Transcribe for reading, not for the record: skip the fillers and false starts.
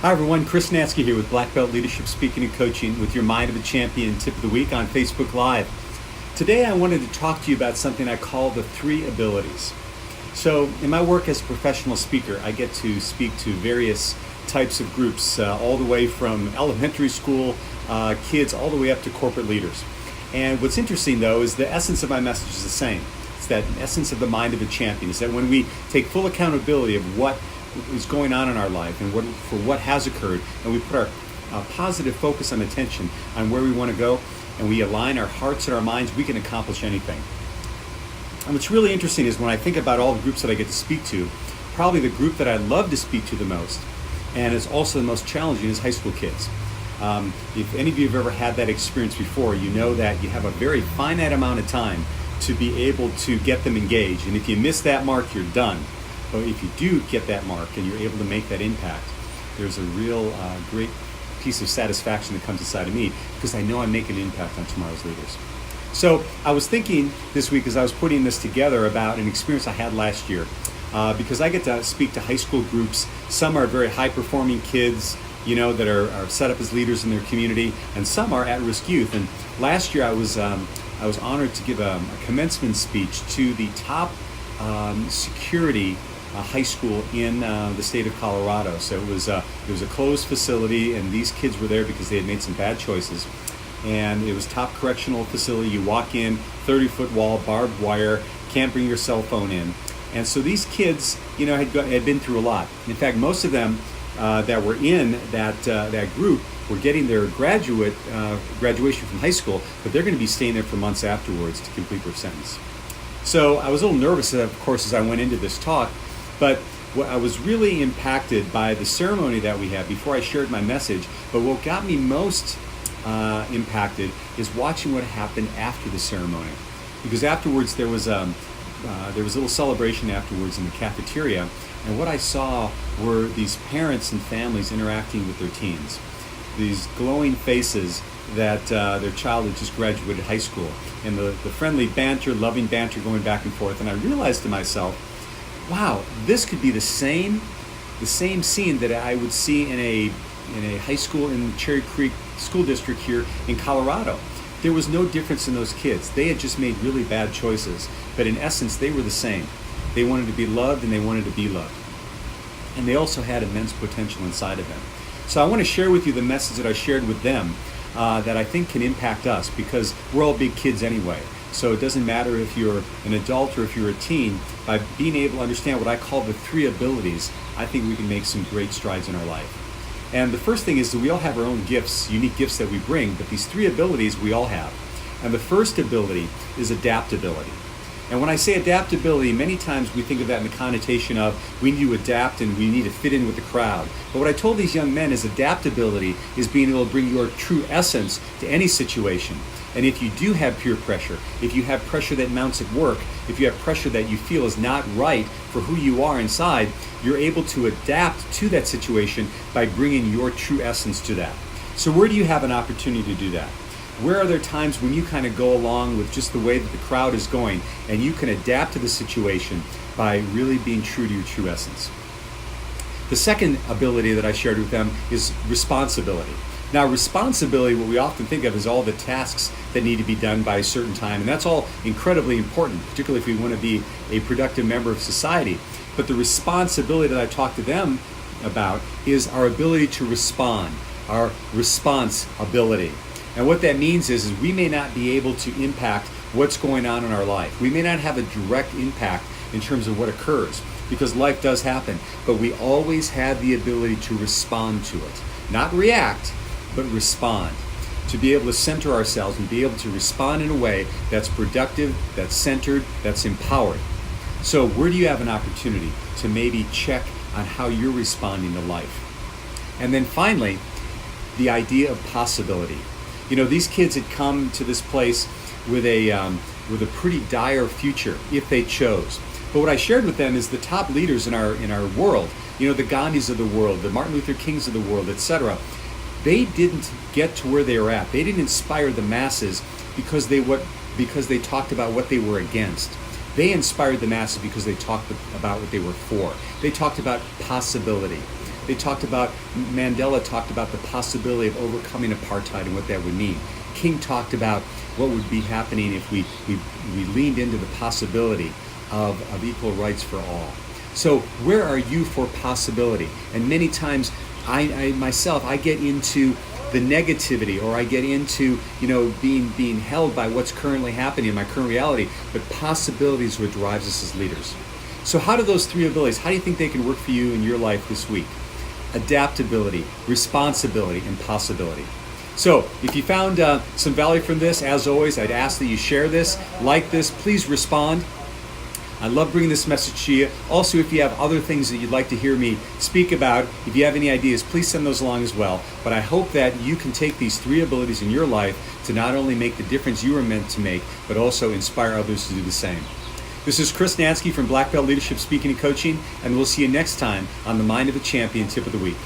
Hi everyone, Chris Natsky here with Black Belt Leadership Speaking and Coaching with your Mind of a Champion Tip of the Week on Facebook Live. Today I wanted to talk to you about something I call the three abilities. So in my work as a professional speaker, I get to speak to various types of groups, all the way from elementary school kids all the way up to corporate leaders. And what's interesting though is the essence of my message is the same. It's that essence of the mind of a champion. Is that when we take full accountability of what is going on in our life and for what has occurred, and we put our positive focus and attention on where we want to go, and we align our hearts and our minds, we can accomplish anything. And what's really interesting is when I think about all the groups that I get to speak to, probably the group that I love to speak to the most, and is also the most challenging, is high school kids. If any of you have ever had that experience before, you know that you have a very finite amount of time to be able to get them engaged, and if you miss that mark, you're done. But if you do get that mark and you're able to make that impact, there's a real great piece of satisfaction that comes inside of me because I know I'm making an impact on tomorrow's leaders. So I was thinking this week as I was putting this together about an experience I had last year because I get to speak to high school groups. Some are very high-performing kids, that are set up as leaders in their community, and some are at-risk youth. And last year I was honored to give a commencement speech to the top security high school in the state of Colorado. So it was a closed facility, and these kids were there because they had made some bad choices. And it was top correctional facility. You walk in, 30-foot wall, barbed wire, can't bring your cell phone in. And so these kids, had been through a lot. In fact, most of them that were in that group were getting their graduation from high school, but they're going to be staying there for months afterwards to complete their sentence. So I was a little nervous, of course, as I went into this talk. But I was really impacted by the ceremony that we had before I shared my message. But what got me most impacted is watching what happened after the ceremony. Because afterwards there was a little celebration afterwards in the cafeteria. And what I saw were these parents and families interacting with their teens. These glowing faces that their child had just graduated high school. And the friendly banter, loving banter going back and forth. And I realized to myself, wow, this could be the same scene that I would see in a high school in Cherry Creek School District here in Colorado. There was no difference in those kids. They had just made really bad choices, but in essence, they were the same. They wanted to be loved and they wanted to be loved. And they also had immense potential inside of them. So I want to share with you the message that I shared with them that I think can impact us, because we're all big kids anyway. So it doesn't matter if you're an adult or if you're a teen. By being able to understand what I call the three abilities, I think we can make some great strides in our life. And the first thing is that we all have our own gifts, unique gifts that we bring, but these three abilities we all have. And the first ability is adaptability. And when I say adaptability, many times we think of that in the connotation of we need to adapt and we need to fit in with the crowd. But what I told these young men is adaptability is being able to bring your true essence to any situation. And if you do have peer pressure, if you have pressure that mounts at work, if you have pressure that you feel is not right for who you are inside, you're able to adapt to that situation by bringing your true essence to that. So where do you have an opportunity to do that? Where are there times when you kind of go along with just the way that the crowd is going and you can adapt to the situation by really being true to your true essence? The second ability that I shared with them is responsibility. Now, responsibility, what we often think of is all the tasks that need to be done by a certain time, and that's all incredibly important, particularly if we want to be a productive member of society. But the responsibility that I talk to them about is our ability to respond, our response ability. And what that means is we may not be able to impact what's going on in our life. We may not have a direct impact in terms of what occurs, because life does happen, but we always have the ability to respond to it. Not react, but respond. To be able to center ourselves and be able to respond in a way that's productive, that's centered, that's empowered. So where do you have an opportunity to maybe check on how you're responding to life? And then finally, the idea of possibility. These kids had come to this place with a pretty dire future if they chose. But what I shared with them is the top leaders in our world, the Gandhis of the world, the Martin Luther Kings of the world, etc. They didn't get to where they were at. They didn't inspire the masses because they talked about what they were against. They inspired the masses because they talked about what they were for. They talked about possibility. Mandela talked about the possibility of overcoming apartheid and what that would mean. King talked about what would be happening if we leaned into the possibility of equal rights for all. So where are you for possibility? And many times I myself get into the negativity, or I get into being held by what's currently happening in my current reality. But possibility is what drives us as leaders. So how do those three abilities, how do you think they can work for you in your life this week? Adaptability, responsibility, and possibility. So if you found some value from this, as always, I'd ask that you share this, like this, please respond. I love bringing this message to you. Also, if you have other things that you'd like to hear me speak about, if you have any ideas, please send those along as well. But I hope that you can take these three abilities in your life to not only make the difference you were meant to make, but also inspire others to do the same. This is Chris Nansky from Black Belt Leadership Speaking and Coaching, and we'll see you next time on the Mind of a Champion Tip of the Week.